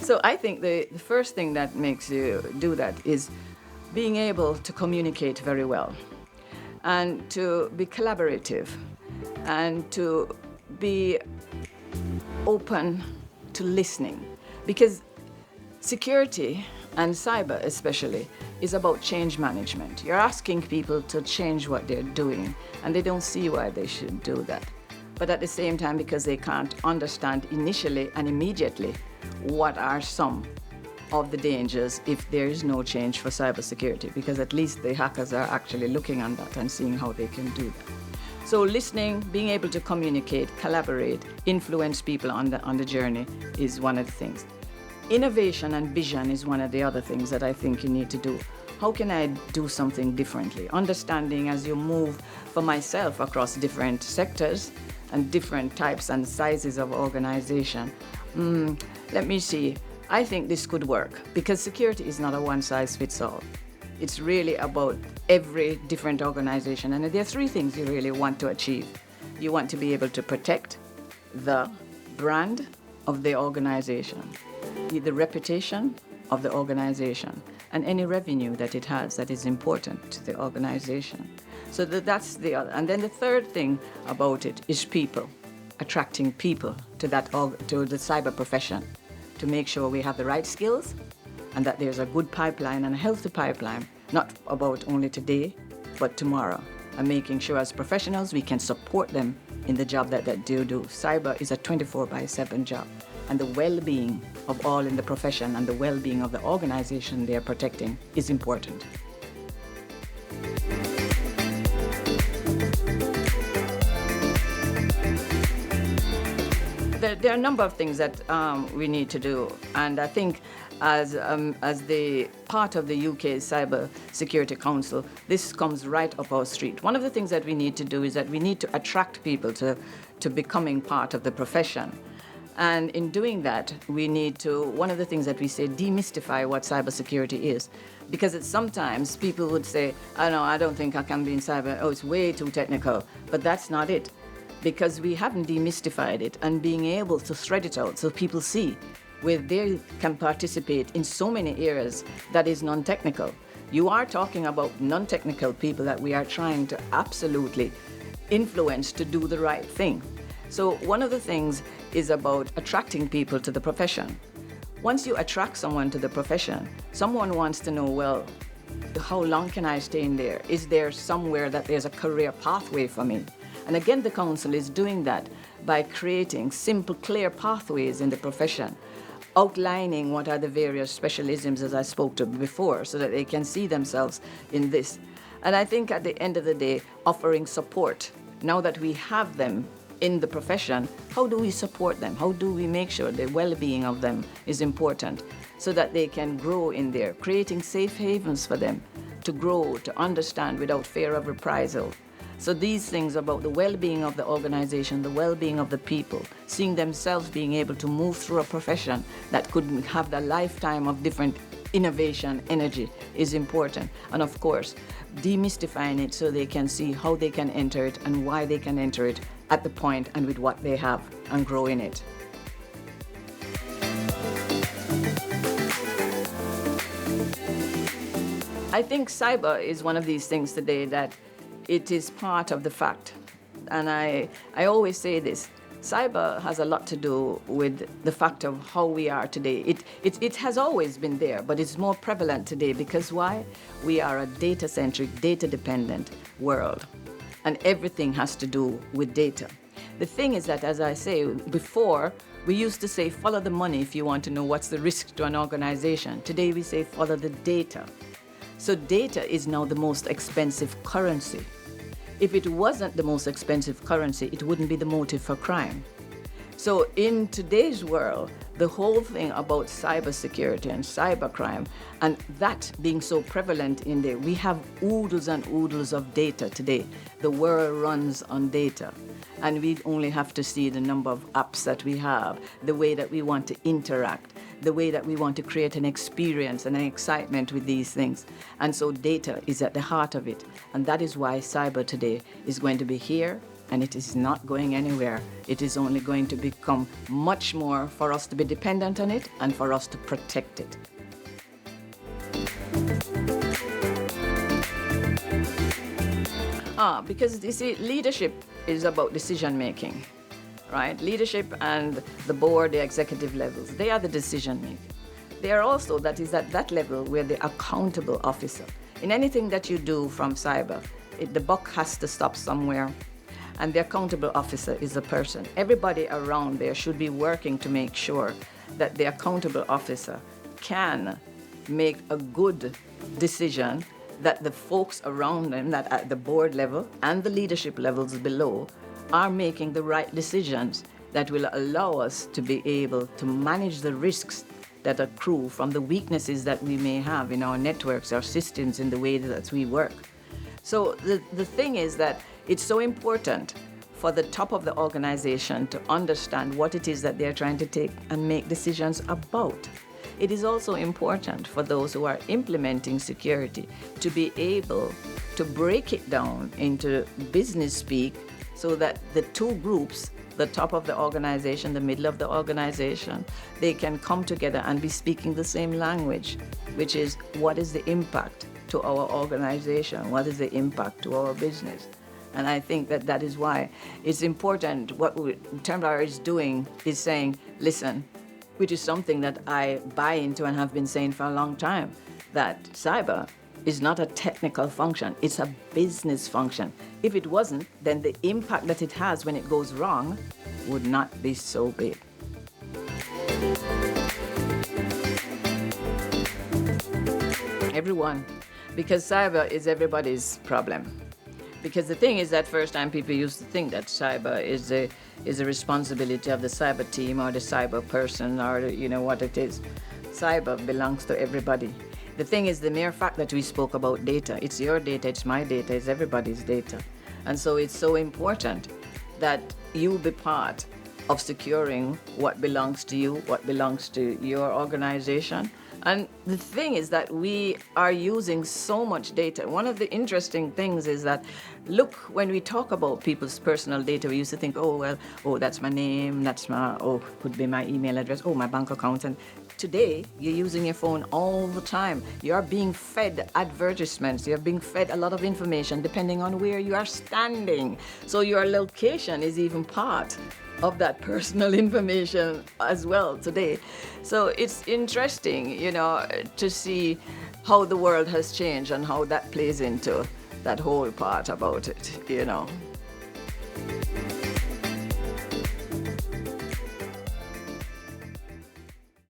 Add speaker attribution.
Speaker 1: So I think the first thing that makes you do that is being able to communicate very well and to be collaborative and to be open to listening. Because security, and cyber especially, is about change management. You're asking people to change what they're doing, and they don't see why they should do that. But at the same time, because they can't understand initially and immediately what are some of the dangers if there is no change for cybersecurity, because at least the hackers are actually looking on that and seeing how they can do that. So listening, being able to communicate, collaborate, influence people on the journey is one of the things. Innovation and vision is one of the other things that I think you need to do. How can I do something differently? Understanding as you move for myself across different sectors and different types and sizes of organization. Let me see. I think this could work because security is not a one-size-fits-all. It's really about every different organization. And there are three things you really want to achieve. You want to be able to protect the brand of the organization, the reputation of the organization, and any revenue that it has that is important to the organization. So that's the other. And then the third thing about it is people, attracting people to to the cyber profession, to make sure we have the right skills and that there's a good pipeline and a healthy pipeline, not about only today, but tomorrow, and making sure as professionals we can support them in the job that they do. Cyber is a 24/7 job, and the well-being of all in the profession and the well-being of the organization they are protecting is important. There are a number of things that we need to do, and I think as the part of the UK Cyber Security Council, this comes right up our street. One of the things that we need to do is that we need to attract people to becoming part of the profession. And in doing that, we need to, one of the things that we say, demystify what cybersecurity is. Because it's sometimes people would say, oh no, I don't think I can be in cyber, oh, it's way too technical. But that's not it. Because we haven't demystified it and being able to thread it out so people see where they can participate in so many areas that is non-technical. You are talking about non-technical people that we are trying to absolutely influence to do the right thing. So one of the things is about attracting people to the profession. Once you attract someone to the profession, someone wants to know, well, how long can I stay in there? Is there somewhere that there's a career pathway for me? And again, the council is doing that by creating simple, clear pathways in the profession, outlining what are the various specialisms, as I spoke to before, so that they can see themselves in this. And I think at the end of the day, offering support. Now that we have them in the profession, how do we support them? How do we make sure the well-being of them is important so that they can grow in there, creating safe havens for them to grow, to understand without fear of reprisal. So these things about the well-being of the organization, the well-being of the people, seeing themselves being able to move through a profession that could have the lifetime of different innovation, energy is important. And of course, demystifying it so they can see how they can enter it and why they can enter it at the point and with what they have and grow in it. I think cyber is one of these things today that it is part of the fact. And I always say this, cyber has a lot to do with the fact of how we are today. It has always been there, but it's more prevalent today because why? We are a data-centric, data-dependent world, and everything has to do with data. The thing is that, as I say before, we used to say, follow the money if you want to know what's the risk to an organization. Today we say, follow the data. So data is now the most expensive currency. If it wasn't the most expensive currency, it wouldn't be the motive for crime. So in today's world, the whole thing about cybersecurity and cybercrime, and that being so prevalent in there, we have oodles and oodles of data today. The world runs on data. And we only have to see the number of apps that we have, the way that we want to interact, the way that we want to create an experience and an excitement with these things. And so data is at the heart of it. And that is why cyber today is going to be here and it is not going anywhere. It is only going to become much more for us to be dependent on it and for us to protect it. Because you see, leadership is about decision making, right? Leadership and the board, the executive levels, they are the decision makers. They are also, that is at that level where the accountable officer. In anything that you do from cyber, the buck has to stop somewhere, and the accountable officer is a person. Everybody around there should be working to make sure that the accountable officer can make a good decision, that the folks around them, that at the board level and the leadership levels below, are making the right decisions that will allow us to be able to manage the risks that accrue from the weaknesses that we may have in our networks, our systems, in the way that we work. So the thing is that it's so important for the top of the organization to understand what it is that they're trying to take and make decisions about. It is also important for those who are implementing security to be able to break it down into business speak, so that the two groups, the top of the organization, the middle of the organization, they can come together and be speaking the same language, which is, what is the impact to our organization? What is the impact to our business? And I think that that is why it's important. What Templar is doing is saying, listen, which is something that I buy into and have been saying for a long time, that cyber is not a technical function, it's a business function. If it wasn't, then the impact that it has when it goes wrong would not be so big. Everyone, because cyber is everybody's problem. Because the thing is that first time people used to think that cyber is a responsibility of the cyber team or the cyber person, or what it is. Cyber belongs to everybody. The thing is, the mere fact that we spoke about data, it's your data, it's my data, it's everybody's data. And so it's so important that you be part of securing what belongs to you, what belongs to your organization. And the thing is that we are using so much data. One of the interesting things is that, look, when we talk about people's personal data, we used to think, that's my name, could be my email address, my bank account. And today, you're using your phone all the time. You're being fed advertisements. You're being fed a lot of information depending on where you are standing. So your location is even part of that personal information as well today. So it's interesting, to see how the world has changed and how that plays into that whole part about it.